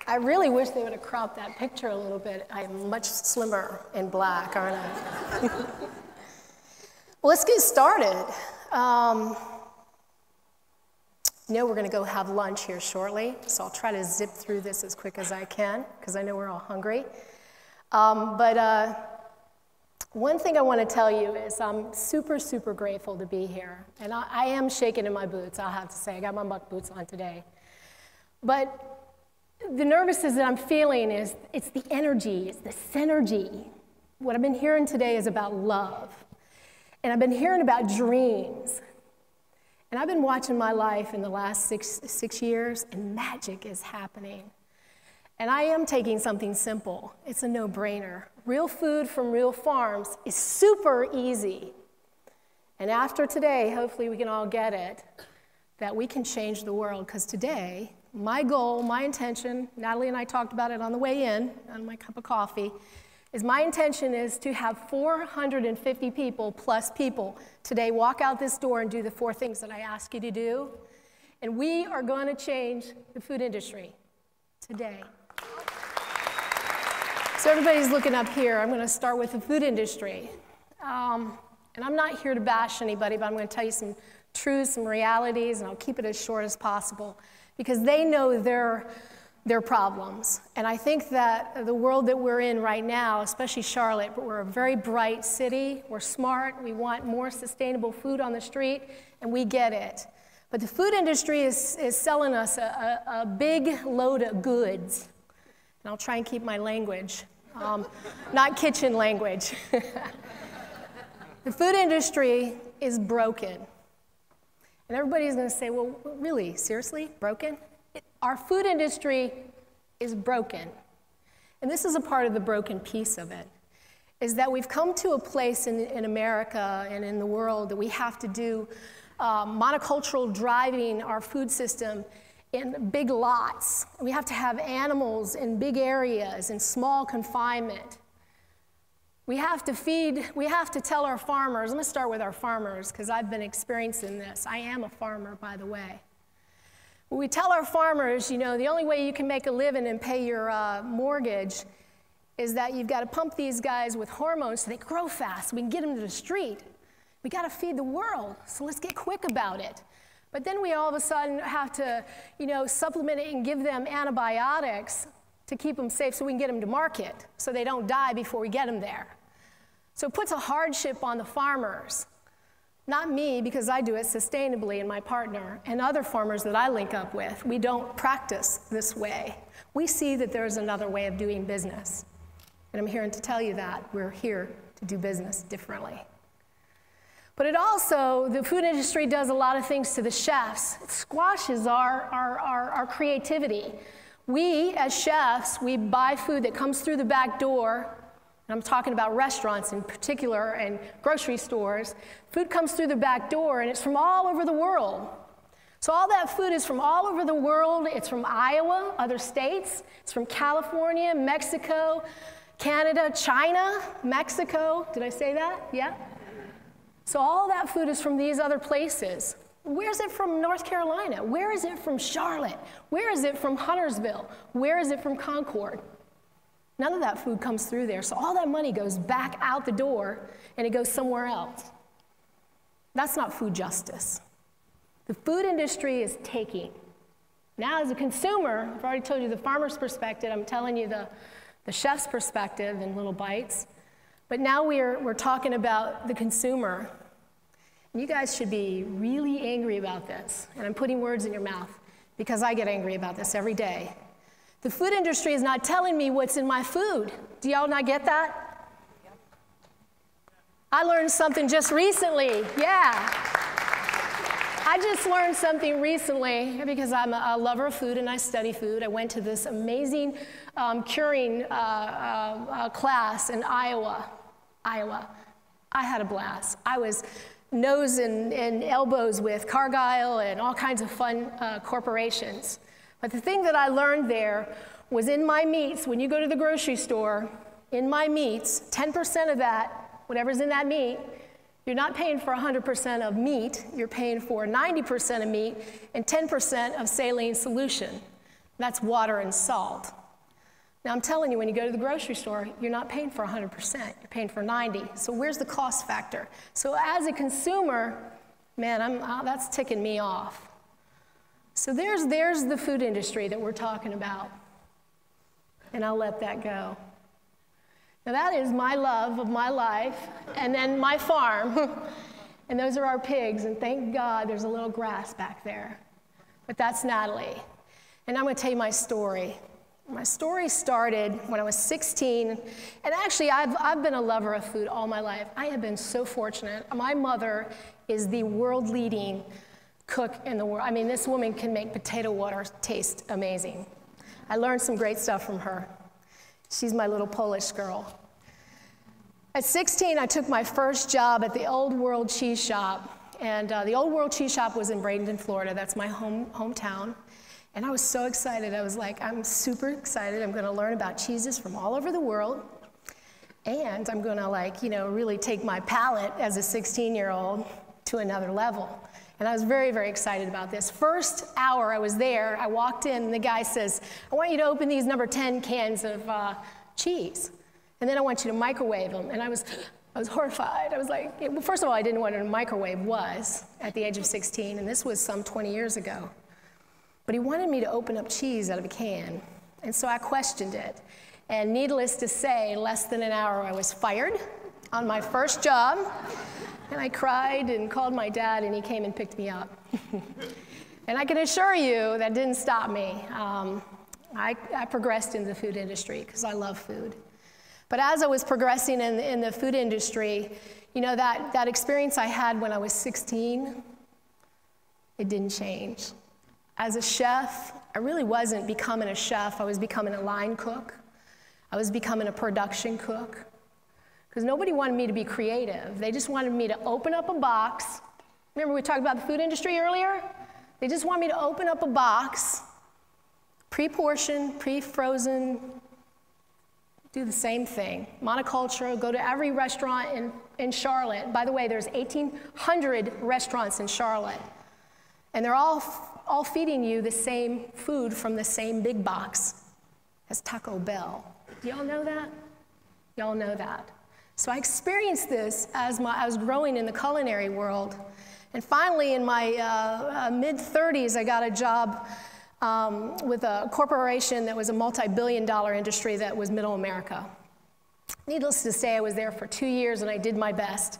I really wish they would have cropped that picture a little bit. I'm much slimmer in black, aren't I? Well, let's get started. You know we're going to go have lunch here shortly, so I'll try to zip through this as quick as I can, because I know we're all hungry. One thing I want to tell you is I'm super, super grateful to be here. And I am shaking in my boots, I'll have to say. I got my muck boots on today. But the nervousness that I'm feeling is, it's the energy, it's the synergy. What I've been hearing today is about love. And I've been hearing about dreams. And I've been watching my life in the last six years, and magic is happening. And I am taking something simple. It's a no-brainer. Real food from real farms is super easy. And after today, hopefully we can all get it, that we can change the world. Because today, my goal, my intention, Natalie and I talked about it on the way in, on my cup of coffee, is my intention is to have 450 people plus people today walk out this door and do the 4 things that I ask you to do. And we are going to change the food industry today. So everybody's looking up here. I'm going to start with the food industry. And I'm not here to bash anybody, but I'm going to tell you some truths, some realities, and I'll keep it as short as possible, because they know their problems. And I think that the world that we're in right now, especially Charlotte, we're a very bright city, we're smart, we want more sustainable food on the street, and we get it. But the food industry is selling us a big load of goods. And I'll try and keep my language, not kitchen language. The food industry is broken. And everybody's going to say, well, really, seriously, broken? Our food industry is broken. And this is a part of the broken piece of it, is that we've come to a place in America and in the world that we have to do monocultural driving our food system in big lots. We have to have animals in big areas, in small confinement. We have to tell our farmers, I'm going to start with our farmers because I've been experiencing this. I am a farmer, by the way. We tell our farmers, you know, the only way you can make a living and pay your mortgage is that you've got to pump these guys with hormones so they grow fast, so we can get them to the street. We got to feed the world, so let's get quick about it. But then we all of a sudden have to, you know, supplement it and give them antibiotics to keep them safe so we can get them to market, so they don't die before we get them there. So it puts a hardship on the farmers. Not me, because I do it sustainably, and my partner, and other farmers that I link up with. We don't practice this way. We see that there's another way of doing business. And I'm here to tell you that. We're here to do business differently. But it also, the food industry does a lot of things to the chefs. It squashes our creativity. We, as chefs, we buy food that comes through the back door. And I'm talking about restaurants in particular and grocery stores. Food comes through the back door, and it's from all over the world. So all that food is from all over the world. It's from Iowa, other states. It's from California, Mexico, Canada, China, Mexico. Did I say that? Yeah? So all that food is from these other places. Where's it from North Carolina? Where is it from Charlotte? Where is it from Huntersville? Where is it from Concord? None of that food comes through there, so all that money goes back out the door, and it goes somewhere else. That's not food justice. The food industry is taking. Now, as a consumer, I've already told you the farmer's perspective. I'm telling you the chef's perspective in little bites. But now we're talking about the consumer. And you guys should be really angry about this. And I'm putting words in your mouth because I get angry about this every day. The food industry is not telling me what's in my food. Do y'all not get that? I learned something just recently. Yeah. I just learned something recently because I'm a lover of food and I study food. I went to this amazing curing class in Iowa. I had a blast. I was nose and elbows with Cargill and all kinds of fun corporations. But the thing that I learned there was in my meats, when you go to the grocery store, in my meats, 10% of that, whatever's in that meat, you're not paying for 100% of meat, you're paying for 90% of meat and 10% of saline solution. That's water and salt. Now, I'm telling you, when you go to the grocery store, you're not paying for 100%. You're paying for 90%. So where's the cost factor? So as a consumer, man, that's ticking me off. So there's the food industry that we're talking about. And I'll let that go. Now, that is my love of my life, and then my farm. And those are our pigs, and thank God there's a little grass back there. But that's Natalie. And I'm going to tell you my story. My story started when I was 16, and actually I've been a lover of food all my life. I have been so fortunate. My mother is the world-leading cook in the world. I mean, this woman can make potato water taste amazing. I learned some great stuff from her. She's my little Polish girl. At 16, I took my first job at the Old World Cheese Shop, and the Old World Cheese Shop was in Bradenton, Florida. That's my hometown. And I was so excited. I was like, I'm super excited. I'm going to learn about cheeses from all over the world. And I'm going to, really take my palate as a 16-year-old to another level. And I was very, very excited about this. First hour I was there, I walked in, and the guy says, I want you to open these number 10 cans of cheese. And then I want you to microwave them. And I was horrified. I was like, well, first of all, I didn't know what a microwave was at the age of 16. And this was some 20 years ago. But he wanted me to open up cheese out of a can. And so I questioned it. And needless to say, less than an hour I was fired on my first job. And I cried and called my dad, and he came and picked me up. And I can assure you that didn't stop me. I progressed in the food industry because I love food. But as I was progressing in the food industry, that experience I had when I was 16, it didn't change. As a chef, I really wasn't becoming a chef. I was becoming a line cook. I was becoming a production cook. Because nobody wanted me to be creative. They just wanted me to open up a box. Remember we talked about the food industry earlier? They just wanted me to open up a box, pre-portioned, pre-frozen, do the same thing. Monoculture, go to every restaurant in Charlotte. By the way, there's 1,800 restaurants in Charlotte. And they're all feeding you the same food from the same big box as Taco Bell. Do y'all know that? Y'all know that. So I experienced this as I was growing in the culinary world. And finally, in my mid-30s, I got a job with a corporation that was a multi-billion-dollar industry that was Middle America. Needless to say, I was there for 2 years, and I did my best.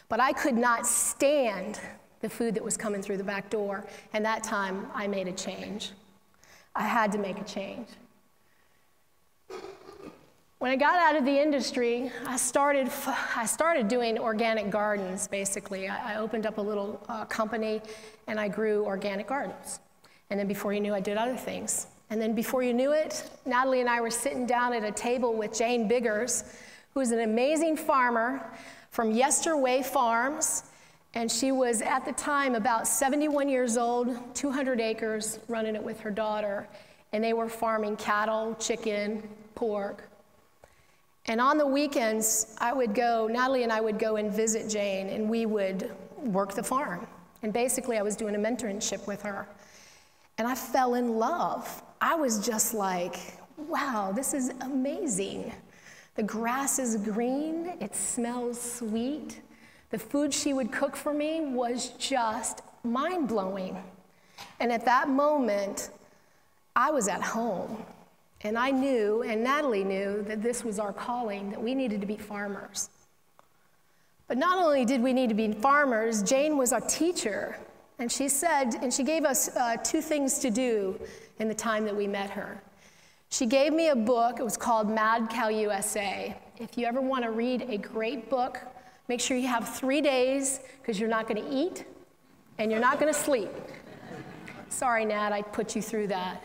But I could not stand the food that was coming through the back door, and that time I made a change. I had to make a change. When I got out of the industry, I started doing organic gardens, basically. I opened up a little company, and I grew organic gardens. And then before you knew, I did other things. And then before you knew it, Natalie and I were sitting down at a table with Jane Biggers, who's an amazing farmer from Yesterway Farms. And she was, at the time, about 71 years old, 200 acres, running it with her daughter. And they were farming cattle, chicken, pork. And on the weekends, Natalie and I would go and visit Jane, and we would work the farm. And basically, I was doing a mentorship with her. And I fell in love. I was just like, wow, this is amazing. The grass is green, it smells sweet. The food she would cook for me was just mind-blowing. And at that moment, I was at home. And I knew, and Natalie knew, that this was our calling, that we needed to be farmers. But not only did we need to be farmers, Jane was our teacher. And she gave us 2 things to do in the time that we met her. She gave me a book. It was called Mad Cow USA. If you ever want to read a great book, make sure you have 3 days, because you're not going to eat and you're not going to sleep. Sorry, Nat, I put you through that.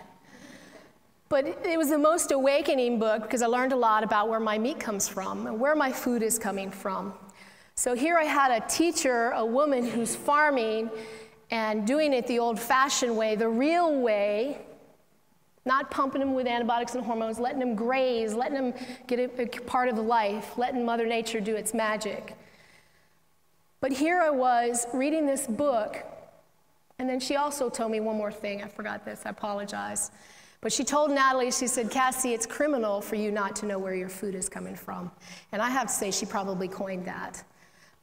But it was the most awakening book, because I learned a lot about where my meat comes from and where my food is coming from. So here I had a teacher, a woman who's farming and doing it the old-fashioned way, the real way, not pumping them with antibiotics and hormones, letting them graze, letting them get a part of life, letting Mother Nature do its magic. But here I was reading this book, and then she also told me one more thing. I forgot this, I apologize. But she told Natalie, she said, Cassie, it's criminal for you not to know where your food is coming from. And I have to say, she probably coined that.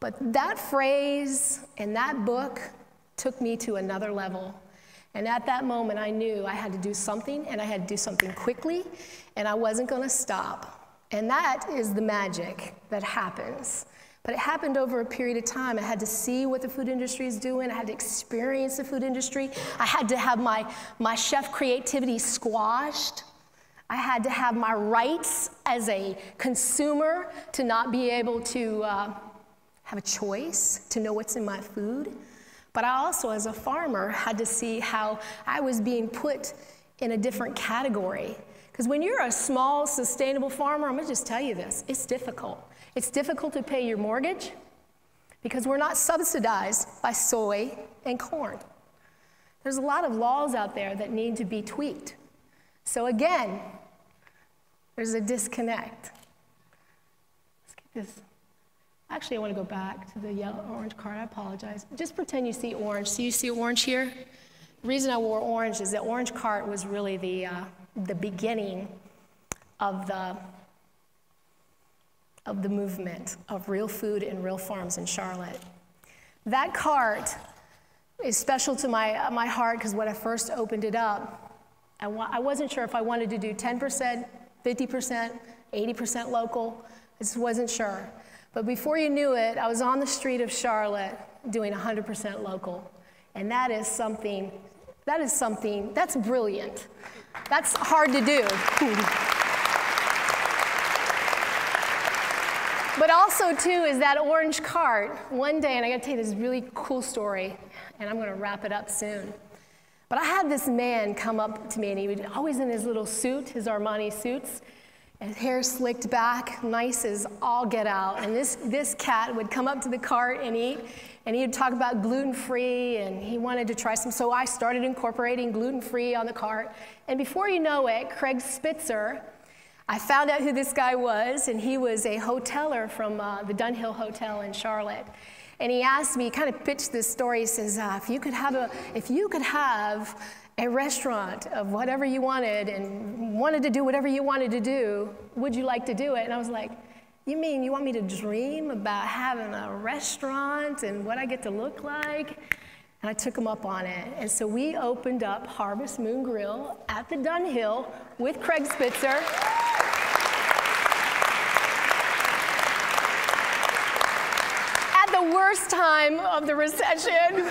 But that phrase and that book took me to another level. And at that moment, I knew I had to do something, and I had to do something quickly, and I wasn't going to stop. And that is the magic that happens. But it happened over a period of time. I had to see what the food industry is doing. I had to experience the food industry. I had to have my chef creativity squashed. I had to have my rights as a consumer to not be able to have a choice, to know what's in my food. But I also, as a farmer, had to see how I was being put in a different category. Because when you're a small, sustainable farmer, I'm going to just tell you this, it's difficult. It's difficult to pay your mortgage because we're not subsidized by soy and corn. There's a lot of laws out there that need to be tweaked. So again, there's a disconnect. Let's get this. Actually, I want to go back to the orange card. I apologize. Just pretend you see orange. So you see orange here? The reason I wore orange is that orange cart was really the beginning of the movement of real food and real farms in Charlotte. That cart is special to my heart because when I first opened it up, I wasn't sure if I wanted to do 10%, 50%, 80% local. I just wasn't sure. But before you knew it, I was on the street of Charlotte doing 100% local. And that is something, that's brilliant. That's hard to do. But also, too, is that orange cart. One day, and I got to tell you this really cool story, and I'm going to wrap it up soon. But I had this man come up to me, and he was always in his little suit, his Armani suits, and his hair slicked back, nice as all get out. And this cat would come up to the cart and eat, and he would talk about gluten-free, and he wanted to try some. So I started incorporating gluten-free on the cart. And before you know it, Craig Spitzer, I found out who this guy was, and he was a hoteler from the Dunhill Hotel in Charlotte. And he asked me, he kind of pitched this story. He says, if you could have a restaurant of whatever you wanted and wanted to do whatever you wanted to do, would you like to do it? And I was like, you mean you want me to dream about having a restaurant and what I get to look like? And I took him up on it. And so we opened up Harvest Moon Grill at the Dunhill with Craig Spitzer. At the worst time of the recession.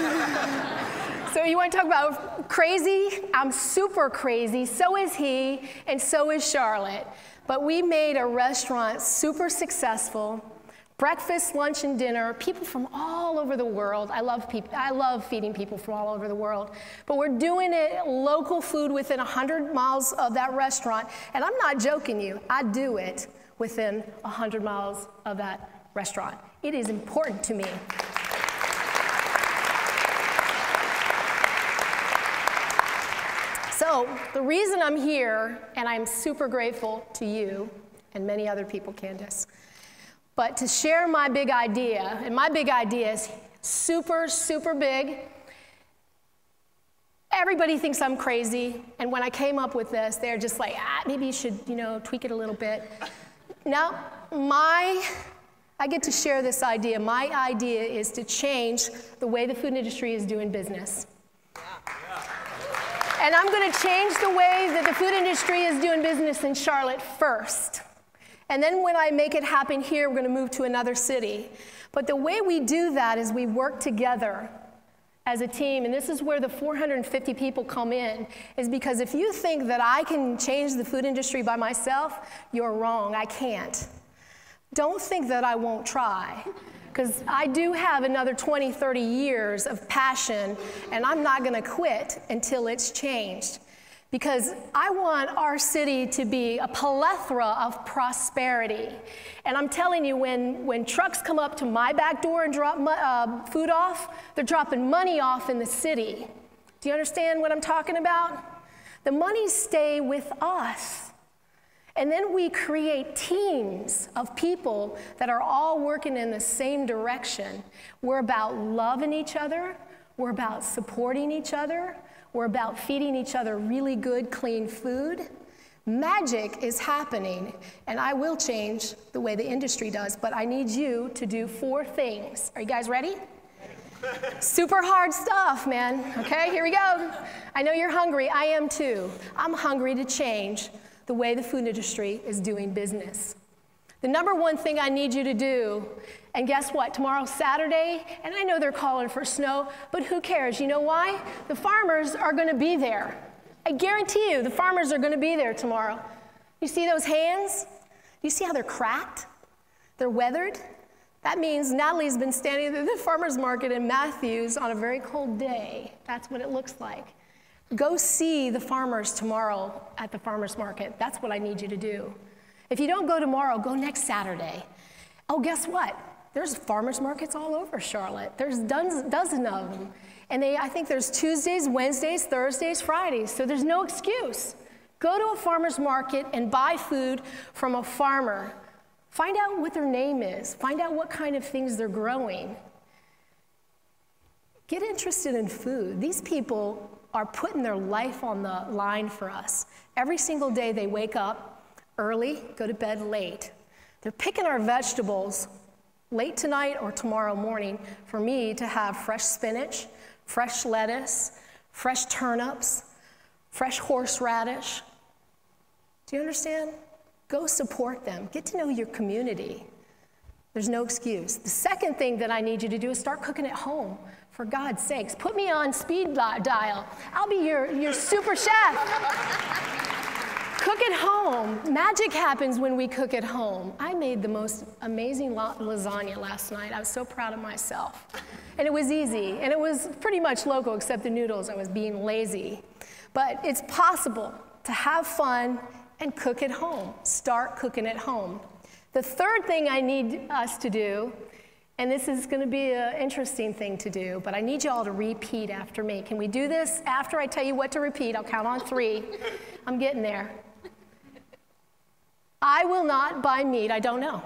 So you want to talk about crazy? I'm super crazy. So is he, and so is Charlotte. But we made a restaurant super successful. Breakfast, lunch, and dinner, people from all over the world. I love feeding people from all over the world. But we're doing it local food within 100 miles of that restaurant. And I'm not joking you. I do it within 100 miles of that restaurant. It is important to me. So the reason I'm here, and I'm super grateful to you and many other people, Candace, but to share my big idea, and my big idea is super, super big. Everybody thinks I'm crazy, and when I came up with this, they're just like, maybe you should, tweak it a little bit. No, I get to share this idea. My idea is to change the way the food industry is doing business. And I'm going to change the way that the food industry is doing business in Charlotte first. And then when I make it happen here, we're going to move to another city. But the way we do that is we work together as a team. And this is where the 450 people come in, is because if you think that I can change the food industry by myself, you're wrong. I can't. Don't think that I won't try. Because I do have another 20, 30 years of passion, and I'm not going to quit until it's changed. Because I want our city to be a plethora of prosperity. And I'm telling you, when trucks come up to my back door and drop food off, they're dropping money off in the city. Do you understand what I'm talking about? The money stay with us. And then we create teams of people that are all working in the same direction. We're about loving each other. We're about supporting each other. We're about feeding each other really good, clean food. Magic is happening, and I will change the way the industry does, but I need you to do 4 things. Are you guys ready? Super hard stuff, man. Okay, here we go. I know you're hungry. I am too. I'm hungry to change the way the food industry is doing business. The number one thing I need you to do, and guess what? Tomorrow's Saturday, and I know they're calling for snow, but who cares? You know why? The farmers are going to be there. I guarantee you the farmers are going to be there tomorrow. You see those hands? Do you see how they're cracked? They're weathered? That means Natalie's been standing at the farmer's market in Matthews on a very cold day. That's what it looks like. Go see the farmers tomorrow at the farmer's market. That's what I need you to do. If you don't go tomorrow, go next Saturday. Oh, guess what? There's farmers markets all over Charlotte. There's dozen of them. And I think there's Tuesdays, Wednesdays, Thursdays, Fridays. So there's no excuse. Go to a farmer's market and buy food from a farmer. Find out what their name is. Find out what kind of things they're growing. Get interested in food. These people are putting their life on the line for us. Every single day they wake up early, go to bed late. They're picking our vegetables late tonight or tomorrow morning for me to have fresh spinach, fresh lettuce, fresh turnips, fresh horseradish. Do you understand? Go support them. Get to know your community. There's no excuse. The second thing that I need you to do is start cooking at home. For God's sakes, put me on speed dial. I'll be your super chef. Cook at home. Magic happens when we cook at home. I made the most amazing lasagna last night. I was so proud of myself. And it was easy. And it was pretty much local except the noodles. I was being lazy. But it's possible to have fun and cook at home. Start cooking at home. The third thing I need us to do, and this is going to be an interesting thing to do, but I need you all to repeat after me. Can we do this after I tell you what to repeat? I'll count on 3. I'm getting there. I will not buy meat I don't know.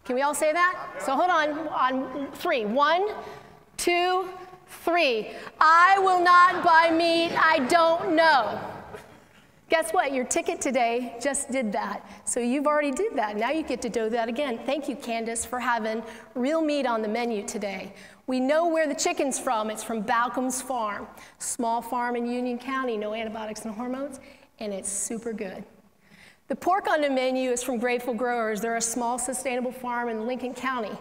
Can we all say that? So hold on 3. 1, 2, 3. I will not buy meat I don't know. Guess what? Your ticket today just did that. So you've already did that. Now you get to do that again. Thank you, Candace, for having real meat on the menu today. We know where the chicken's from. It's from Balcomb's Farm. Small farm in Union County, no antibiotics and hormones, and it's super good. The pork on the menu is from Grateful Growers. They're a small, sustainable farm in Lincoln County.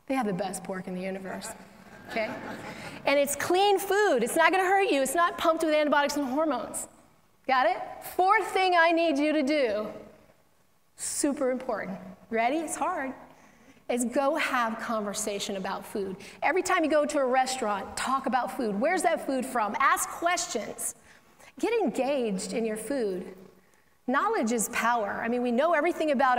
They have the best pork in the universe, okay? And it's clean food. It's not gonna hurt you. It's not pumped with antibiotics and hormones. Got it? Fourth thing I need you to do, super important. Ready? It's hard. Is go have conversation about food. Every time you go to a restaurant, talk about food. Where's that food from? Ask questions. Get engaged in your food. Knowledge is power. I mean, we know everything about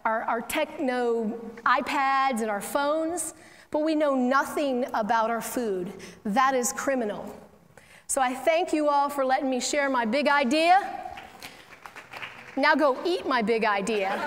our techno iPads and our phones, but we know nothing about our food. That is criminal. So I thank you all for letting me share my big idea. Now go eat my big idea.